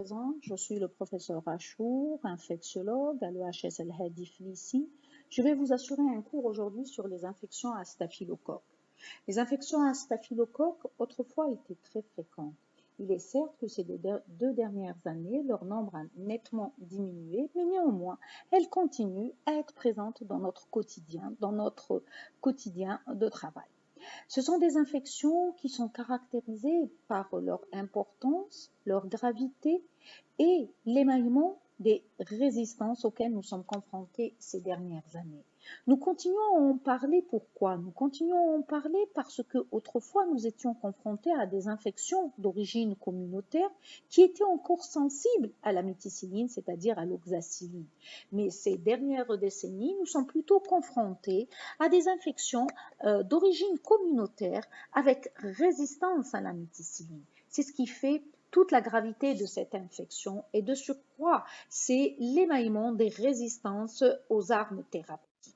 Présente, je suis le professeur Rachour, infectiologue à l'EHS El Hadif ici. Je vais vous assurer un cours aujourd'hui sur les infections à staphylocoque. Les infections à staphylocoque autrefois étaient très fréquentes. Il est certes que ces 2 dernières années, leur nombre a nettement diminué, mais néanmoins, elles continuent à être présentes dans notre quotidien de travail. Ce sont des infections qui sont caractérisées par leur importance, leur gravité et l'émaillement des résistances auxquelles nous sommes confrontés ces dernières années. Nous continuons à en parler. Pourquoi? Nous continuons à en parler parce que autrefois nous étions confrontés à des infections d'origine communautaire qui étaient encore sensibles à la méticilline, c'est-à-dire à l'oxacilline. Mais ces dernières décennies, nous sommes plutôt confrontés à des infections d'origine communautaire avec résistance à la méticilline. C'est ce qui fait toute la gravité de cette infection et de surcroît, c'est l'émaillement des résistances aux armes thérapeutiques.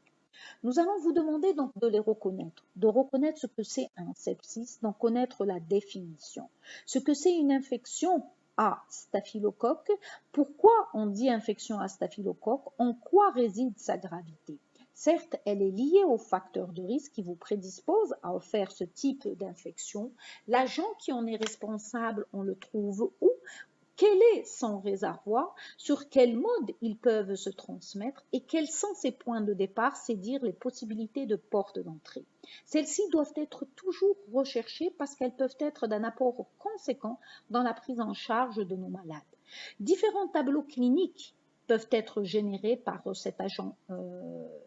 Nous allons vous demander donc de les reconnaître, de reconnaître ce que c'est un sepsis, d'en connaître la définition, ce que c'est une infection à staphylocoque, pourquoi on dit infection à staphylocoque, en quoi réside sa gravité. Certes, elle est liée aux facteurs de risque qui vous prédisposent à faire ce type d'infection. L'agent qui en est responsable, on le trouve où? Quel est son réservoir, sur quel mode ils peuvent se transmettre et quels sont ses points de départ, c'est dire les possibilités de porte d'entrée. Celles-ci doivent être toujours recherchées parce qu'elles peuvent être d'un apport conséquent dans la prise en charge de nos malades. Différents tableaux cliniques peuvent être générés par cet agent,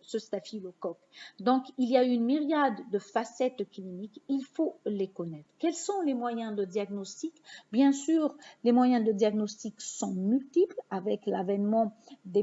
ce staphylocoque. Donc, il y a une myriade de facettes cliniques, il faut les connaître. Quels sont les moyens de diagnostic? Bien sûr, les moyens de diagnostic sont multiples avec l'avènement des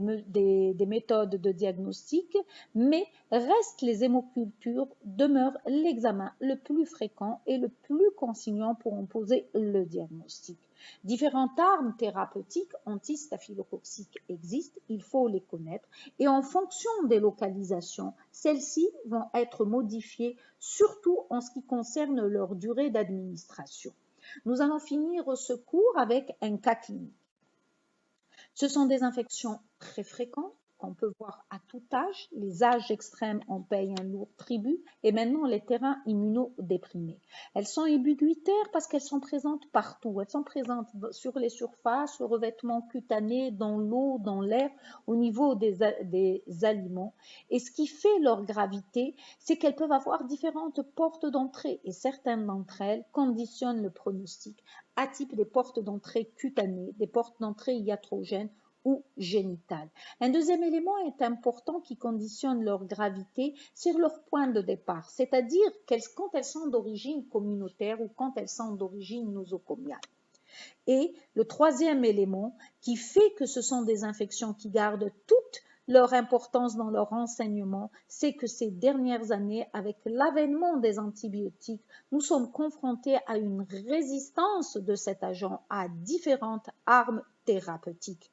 méthodes de diagnostic, mais restent les hémocultures, demeure l'examen le plus fréquent et le plus consignant pour en poser le diagnostic. Différentes armes thérapeutiques antistaphylococciques existent, il faut les connaître et en fonction des localisations, celles-ci vont être modifiées, surtout en ce qui concerne leur durée d'administration. Nous allons finir ce cours avec un cas clinique. Ce sont des infections très fréquentes qu'on peut voir à tout âge. Les âges extrêmes en payent un lourd tribut et maintenant les terrains immunodéprimés. Elles sont ubiquitaires parce qu'elles sont présentes partout. Elles sont présentes sur les surfaces, le revêtement cutané, dans l'eau, dans l'air, au niveau des aliments. Et ce qui fait leur gravité, c'est qu'elles peuvent avoir différentes portes d'entrée et certaines d'entre elles conditionnent le pronostic à type des portes d'entrée cutanées, des portes d'entrée iatrogènes ou génitales. Un deuxième élément est important qui conditionne leur gravité, c'est leur point de départ, c'est-à-dire quand elles sont d'origine communautaire ou quand elles sont d'origine nosocomiale. Et le troisième élément qui fait que ce sont des infections qui gardent toute leur importance dans leur enseignement, c'est que ces dernières années, avec l'avènement des antibiotiques, nous sommes confrontés à une résistance de cet agent à différentes armes thérapeutiques.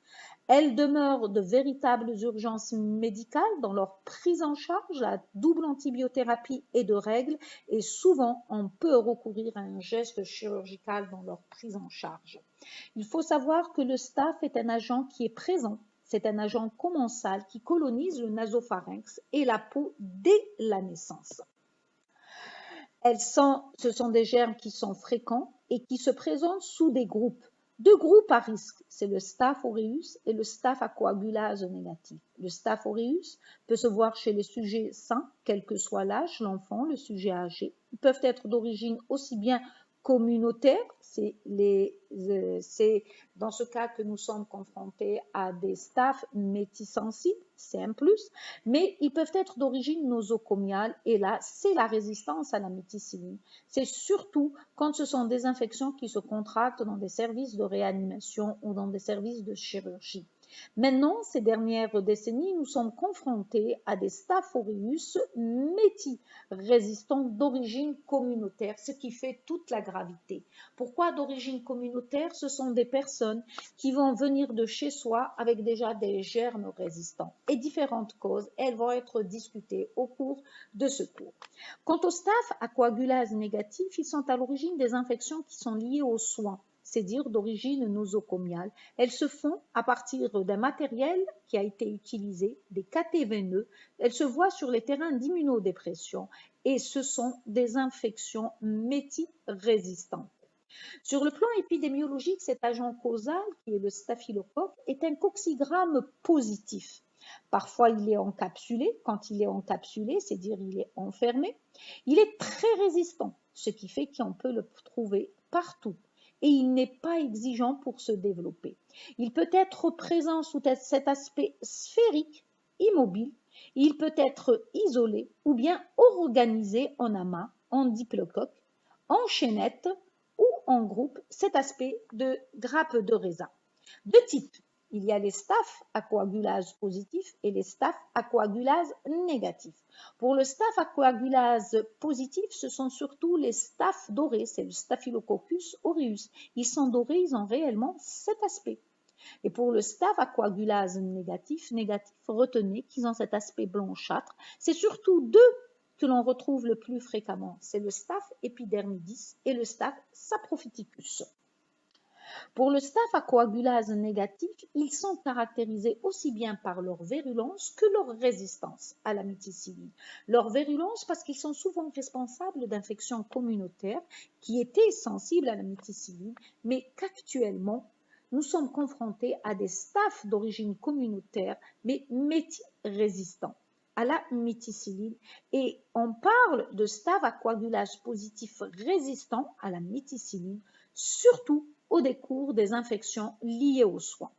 Elles demeurent de véritables urgences médicales dans leur prise en charge, la double antibiothérapie est de règle et souvent on peut recourir à un geste chirurgical dans leur prise en charge. Il faut savoir que le staph est un agent qui est présent. C'est un agent commensal qui colonise le nasopharynx et la peau dès la naissance. Ce sont des germes qui sont fréquents et qui se présentent sous des groupes. Deux groupes à risque, c'est le Staph aureus et le Staph à coagulase négatif. Le Staph aureus peut se voir chez les sujets sains, quel que soit l'âge, l'enfant, le sujet âgé. Ils peuvent être d'origine aussi bien communautaire, c'est dans ce cas que nous sommes confrontés à des staph métisensibles, c'est un plus, mais ils peuvent être d'origine nosocomiale et là, c'est la résistance à la méticilline. C'est surtout quand ce sont des infections qui se contractent dans des services de réanimation ou dans des services de chirurgie. Maintenant, ces dernières décennies, nous sommes confrontés à des Staph aureus méti-résistants d'origine communautaire, ce qui fait toute la gravité. Pourquoi d'origine communautaire? Ce sont des personnes qui vont venir de chez soi avec déjà des germes résistants. Et différentes causes, elles vont être discutées au cours de ce cours. Quant aux Staph à coagulase négatif, ils sont à l'origine des infections qui sont liées aux soins. c'est-à-dire d'origine nosocomiale. Elles se font à partir d'un matériel qui a été utilisé, des cathés veineux. Elles se voient sur les terrains d'immunodépression et ce sont des infections métis-résistantes. Sur le plan épidémiologique, cet agent causal, qui est le staphylocoque, est un coccigramme positif. Parfois, il est encapsulé. Quand il est encapsulé, c'est-à-dire il est enfermé, il est très résistant, ce qui fait qu'on peut le trouver partout. Et il n'est pas exigeant pour se développer. Il peut être présent sous cet aspect sphérique, immobile. Il peut être isolé ou bien organisé en amas, en diplocoque, en chaînette ou en groupe, cet aspect de grappe de raisin. Deux types. Il y a les staph à coagulase positif et les staph à coagulase négatif. Pour le staph à coagulase positif, ce sont surtout les staph dorés, c'est le Staphylococcus aureus. Ils sont dorés, ils ont réellement cet aspect. Et pour le staph à coagulase négatif, retenez qu'ils ont cet aspect blanchâtre. C'est surtout deux que l'on retrouve le plus fréquemment. C'est le staph epidermidis et le staph saprophyticus. Pour le staph à coagulase négatif, ils sont caractérisés aussi bien par leur virulence que leur résistance à la méticilline. Leur virulence parce qu'ils sont souvent responsables d'infections communautaires qui étaient sensibles à la méticilline, mais qu'actuellement, nous sommes confrontés à des staphs d'origine communautaire, mais métis-résistants à la méticilline. Et on parle de staph à coagulase positif résistant à la méticilline, surtout au décours des infections liées aux soins.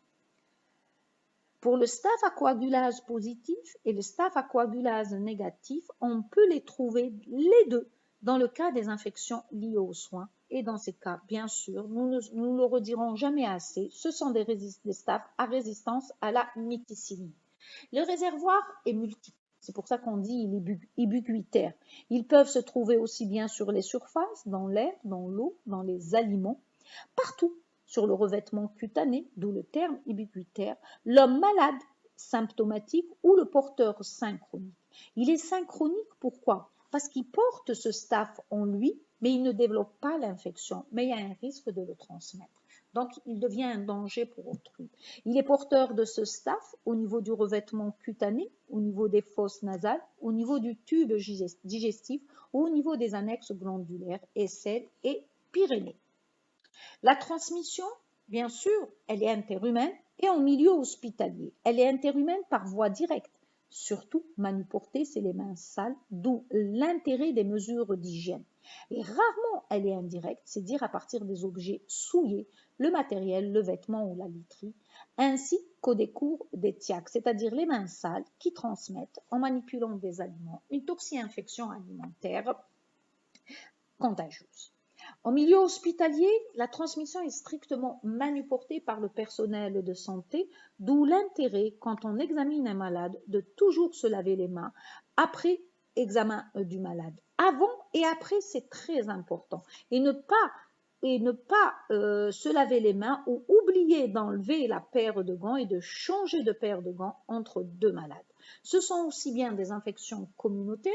Pour le staph à coagulase positif et le staph à coagulase négatif, on peut les trouver les deux dans le cas des infections liées aux soins. Et dans ces cas, bien sûr, nous ne le redirons jamais assez, ce sont des staphs à résistance à la méticilline. Le réservoir est multiple. C'est pour ça qu'on dit il est ubiquitaire. Ils peuvent se trouver aussi bien sur les surfaces, dans l'air, dans l'eau, dans les aliments, partout sur le revêtement cutané, d'où le terme ubiquitaire, l'homme malade, symptomatique ou le porteur synchronique. Il est synchronique, pourquoi? Parce qu'il porte ce staph en lui, mais il ne développe pas l'infection, mais il y a un risque de le transmettre. Donc, il devient un danger pour autrui. Il est porteur de ce staph au niveau du revêtement cutané, au niveau des fosses nasales, au niveau du tube digestif ou au niveau des annexes glandulaires, aisselles et pyrénées. La transmission, bien sûr, elle est interhumaine et en milieu hospitalier. Elle est interhumaine par voie directe. Surtout, manuporter, c'est les mains sales, d'où l'intérêt des mesures d'hygiène. Et rarement, elle est indirecte, c'est-à-dire à partir des objets souillés, le matériel, le vêtement ou la literie, ainsi qu'au décours des tiacs, c'est-à-dire les mains sales qui transmettent, en manipulant des aliments, une toxi-infection alimentaire contagieuse. En milieu hospitalier, la transmission est strictement manuportée par le personnel de santé, d'où l'intérêt, quand on examine un malade, de toujours se laver les mains après examen du malade. Avant et après, c'est très important. Et ne pas se laver les mains ou oublier d'enlever la paire de gants et de changer de paire de gants entre deux malades. Ce sont aussi bien des infections communautaires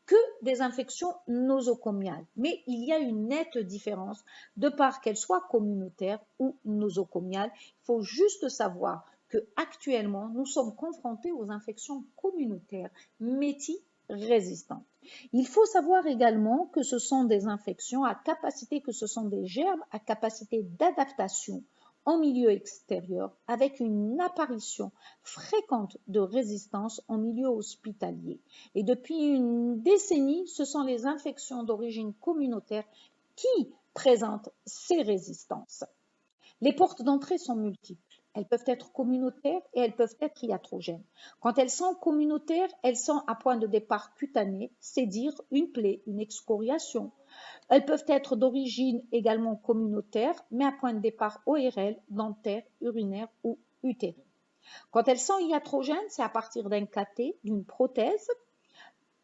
que des infections nosocomiales. Mais il y a une nette différence de part qu'elles soient communautaires ou nosocomiales. Il faut juste savoir qu'actuellement, nous sommes confrontés aux infections communautaires métis-résistantes. Il faut savoir également que ce sont des infections à capacité, que ce sont des germes à capacité d'adaptation en milieu extérieur avec une apparition fréquente de résistance en milieu hospitalier. Et depuis une décennie, ce sont les infections d'origine communautaire qui présentent ces résistances. Les portes d'entrée sont multiples. Elles peuvent être communautaires et elles peuvent être iatrogènes. Quand elles sont communautaires, elles sont à point de départ cutané, c'est-à-dire une plaie, une excoriation. Elles peuvent être d'origine également communautaire, mais à point de départ ORL, dentaire, urinaire ou utérine. Quand elles sont iatrogènes, c'est à partir d'un cathé, d'une prothèse,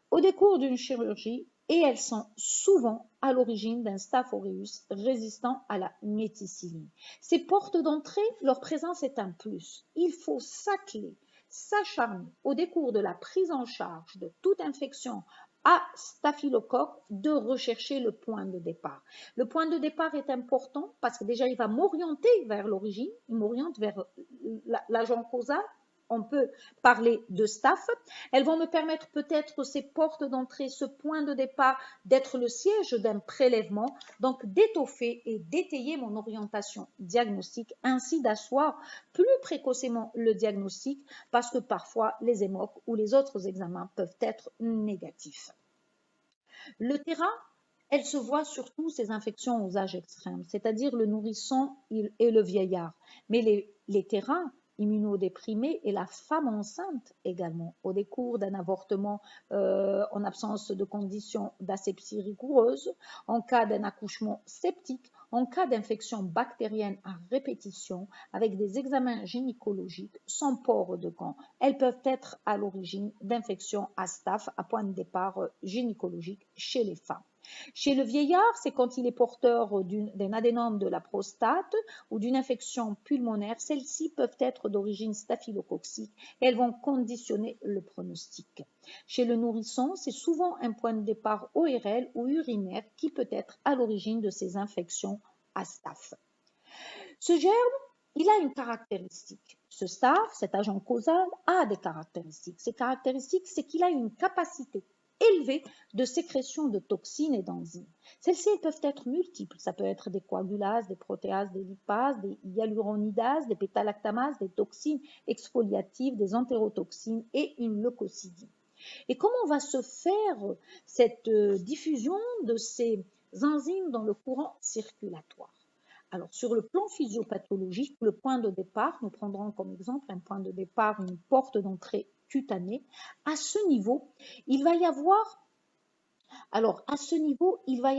au décours d'une chirurgie, et elles sont souvent à l'origine d'un staph aureus résistant à la méticilline. Ces portes d'entrée, leur présence est un plus. Il faut s'atteler, s'acharner au décours de la prise en charge de toute infection à staphylocoque de rechercher le point de départ. Le point de départ est important parce que déjà, il va m'orienter vers l'origine, il m'oriente vers l'agent causal. On peut parler de staph. Elles vont me permettre peut-être ces portes d'entrée, ce point de départ, d'être le siège d'un prélèvement, donc d'étoffer et d'étayer mon orientation diagnostique, ainsi d'asseoir plus précocement le diagnostic, parce que parfois les hémoc ou les autres examens peuvent être négatifs. Le terrain, elle se voit surtout ces infections aux âges extrêmes, c'est-à-dire le nourrisson et le vieillard. Mais les terrains immunodéprimés et la femme enceinte également, au décours d'un avortement en absence de conditions d'asepsie rigoureuse, en cas d'un accouchement septique, en cas d'infection bactérienne à répétition, avec des examens gynécologiques sans port de gants. Elles peuvent être à l'origine d'infections à staph à point de départ gynécologique chez les femmes. Chez le vieillard, c'est quand il est porteur d'un adénome de la prostate ou d'une infection pulmonaire. Celles-ci peuvent être d'origine staphylococcique et elles vont conditionner le pronostic. Chez le nourrisson, c'est souvent un point de départ ORL ou urinaire qui peut être à l'origine de ces infections à staph. Ce germe, il a une caractéristique. Ce staph, cet agent causal, a des caractéristiques. Ces caractéristiques, c'est qu'il a une capacité élevée de sécrétion de toxines et d'enzymes. Celles-ci peuvent être multiples. Ça peut être des coagulases, des protéases, des lipases, des hyaluronidases, des bêta-lactamases, des toxines exfoliatives, des entérotoxines et une leucocidine. Et comment va se faire cette diffusion de ces enzymes dans le courant circulatoire? Alors, sur le plan physiopathologique, le point de départ, nous prendrons comme exemple un point de départ, une porte d'entrée cutanée. À ce niveau, il va y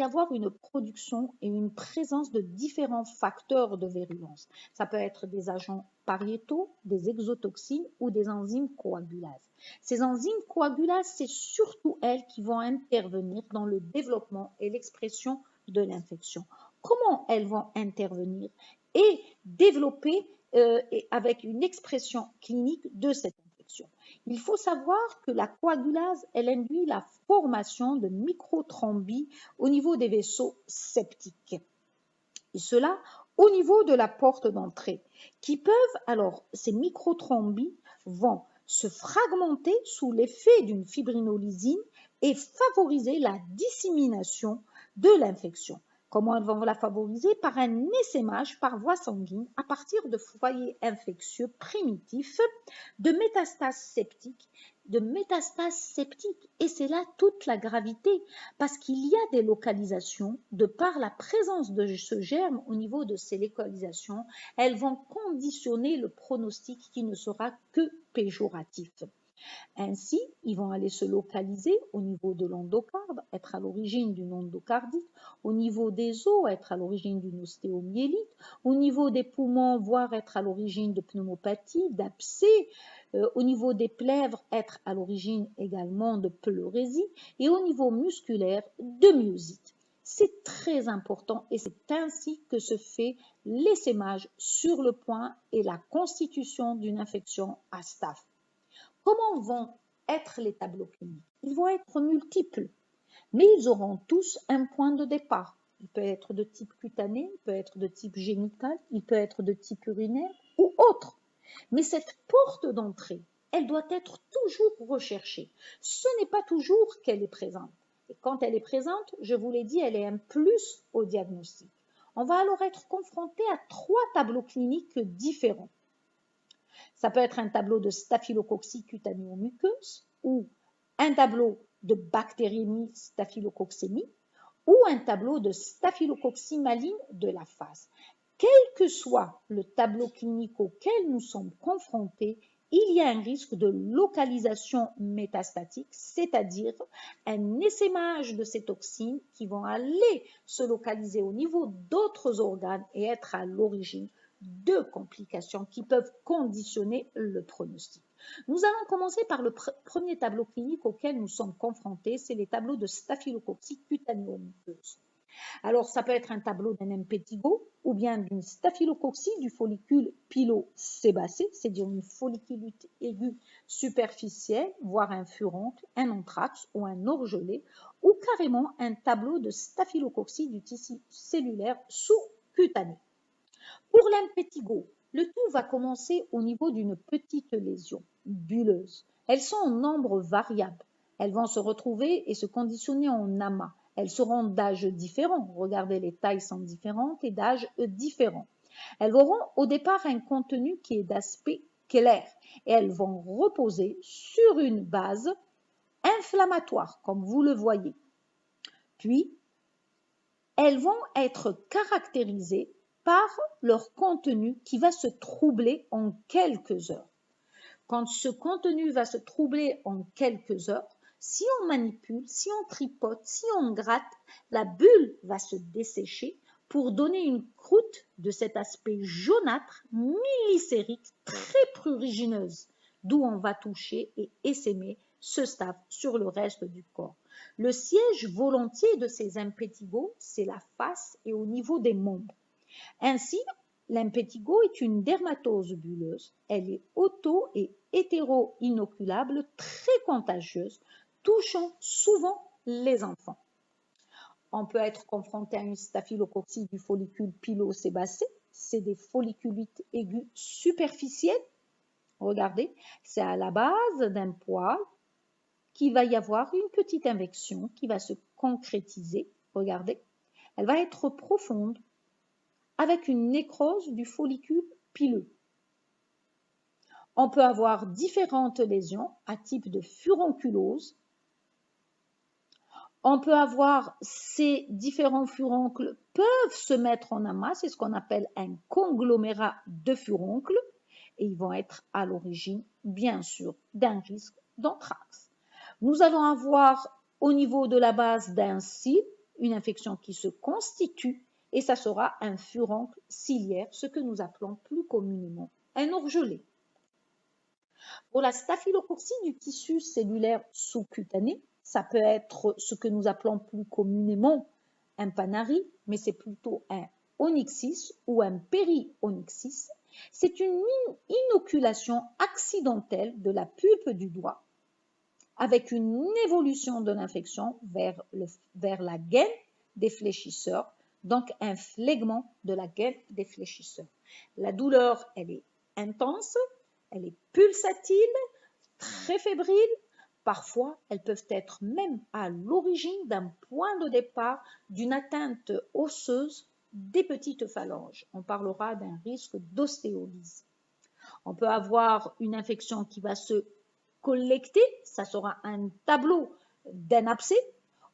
avoir une production et une présence de différents facteurs de virulence. Ça peut être des agents pariétaux, des exotoxines ou des enzymes coagulases. Ces enzymes coagulases, c'est surtout elles qui vont intervenir dans le développement et l'expression de l'infection. Comment elles vont intervenir et développer avec une expression clinique de cette infection? Il faut savoir que la coagulase, elle induit la formation de microthrombie au niveau des vaisseaux septiques. Et cela au niveau de la porte d'entrée, qui peuvent, alors, ces microthrombes vont se fragmenter sous l'effet d'une fibrinolysine et favoriser la dissémination de l'infection. Comment elles vont la favoriser? Par un essaimage par voie sanguine à partir de foyers infectieux primitifs, de métastases septiques. Et c'est là toute la gravité, parce qu'il y a des localisations, de par la présence de ce germe au niveau de ces localisations, elles vont conditionner le pronostic qui ne sera que péjoratif. Ainsi, ils vont aller se localiser au niveau de l'endocarde, être à l'origine d'une endocardite, au niveau des os, être à l'origine d'une ostéomyélite, au niveau des poumons, voire être à l'origine de pneumopathie, d'abcès, au niveau des plèvres, être à l'origine également de pleurésie, et au niveau musculaire, de myosite. C'est très important et c'est ainsi que se fait l'essaimage sur le point et la constitution d'une infection à staph. Comment vont être les tableaux cliniques? Ils vont être multiples, mais ils auront tous un point de départ. Il peut être de type cutané, il peut être de type génital, il peut être de type urinaire ou autre. Mais cette porte d'entrée, elle doit être toujours recherchée. Ce n'est pas toujours qu'elle est présente. Et quand elle est présente, je vous l'ai dit, elle est un plus au diagnostic. On va alors être confronté à 3 tableaux cliniques différents. Ça peut être un tableau de staphylococcie cutanéo-muqueuse ou un tableau de bactériémie staphylococémie ou un tableau de staphylococcie maligne de la face. Quel que soit le tableau clinique auquel nous sommes confrontés, il y a un risque de localisation métastatique, c'est-à-dire un essaimage de ces toxines qui vont aller se localiser au niveau d'autres organes et être à l'origine de complications qui peuvent conditionner le pronostic. Nous allons commencer par le premier tableau clinique auquel nous sommes confrontés, c'est les tableaux de staphylococcie cutanéo-muqueuse. Alors, ça peut être un tableau d'un impétigo ou bien d'une staphylococcie du follicule pilosébacé, c'est-à-dire une folliculite aiguë superficielle, voire un furoncle, un anthrax ou un orgelet, ou carrément un tableau de staphylococcie du tissu cellulaire sous-cutané. Pour l'impétigo, le tout va commencer au niveau d'une petite lésion bulleuse. Elles sont en nombre variable. Elles vont se retrouver et se conditionner en amas. Elles seront d'âge différents. Regardez, les tailles sont différentes et d'âge différents. Elles auront au départ un contenu qui est d'aspect clair et elles vont reposer sur une base inflammatoire, comme vous le voyez. Puis, elles vont être caractérisées par leur contenu qui va se troubler en quelques heures. Quand ce contenu va se troubler en quelques heures, si on manipule, si on tripote, si on gratte, la bulle va se dessécher pour donner une croûte de cet aspect jaunâtre, millicérique, très prurigineuse, d'où on va toucher et essaimer ce staph sur le reste du corps. Le siège volontiers de ces impétigos, c'est la face et au niveau des membres. Ainsi, l'impétigo est une dermatose bulleuse. Elle est auto- et hétéro-inoculable, très contagieuse, touchant souvent les enfants. On peut être confronté à une staphylococcie du follicule pilosébacé. C'est des folliculites aiguës superficielles. Regardez, c'est à la base d'un poil qu'il va y avoir une petite infection qui va se concrétiser. Regardez, elle va être profonde, avec une nécrose du follicule pileux. On peut avoir différentes lésions à type de furonculose. On peut avoir ces différents furoncles peuvent se mettre en amas, c'est ce qu'on appelle un conglomérat de furoncles, et ils vont être à l'origine, bien sûr, d'un risque d'anthrax. Nous allons avoir au niveau de la base d'un cil une infection qui se constitue et ça sera un furoncle ciliaire, ce que nous appelons plus communément un orgelet. Pour la staphylococcie du tissu cellulaire sous-cutané, ça peut être ce que nous appelons plus communément un panari, mais c'est plutôt un onyxis ou un périonyxis. C'est une inoculation accidentelle de la pulpe du doigt avec une évolution de l'infection vers la gaine des fléchisseurs, donc un phlegmon de la gaine des fléchisseurs. La douleur, elle est intense, elle est pulsatile, très fébrile. Parfois, elles peuvent être même à l'origine d'un point de départ d'une atteinte osseuse des petites phalanges. On parlera d'un risque d'ostéolyse. On peut avoir une infection qui va se collecter, ça sera un tableau d'un abcès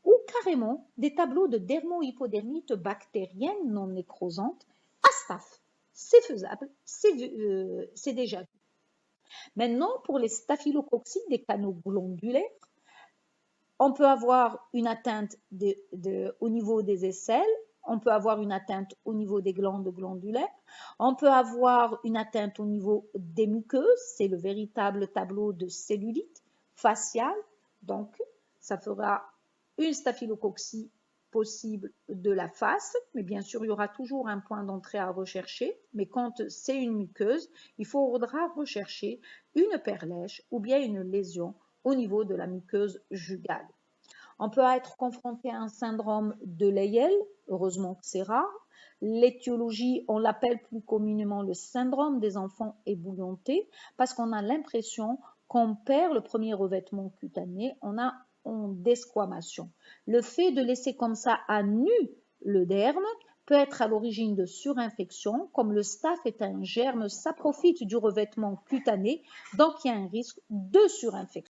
ou carrément des tableaux de dermohypodermite bactérienne non nécrosante à staph. C'est faisable, c'est déjà vu. Maintenant, pour les staphylococcies des canaux glandulaires, on peut avoir une atteinte au niveau des aisselles, on peut avoir une atteinte au niveau des glandes glandulaires, on peut avoir une atteinte au niveau des muqueuses, c'est le véritable tableau de cellulite faciale, donc ça fera une staphylococcie possible de la face, mais bien sûr il y aura toujours un point d'entrée à rechercher, mais quand c'est une muqueuse, il faudra rechercher une perlèche ou bien une lésion au niveau de la muqueuse jugale. On peut être confronté à un syndrome de Lyell, heureusement que c'est rare. L'étiologie, on l'appelle plus communément le syndrome des enfants ébouillantés parce qu'on a l'impression qu'on perd le premier revêtement cutané, on a une desquamation. Le fait de laisser comme ça à nu le derme peut être à l'origine de surinfection, comme le staph est un germe, ça profite du revêtement cutané, donc il y a un risque de surinfection.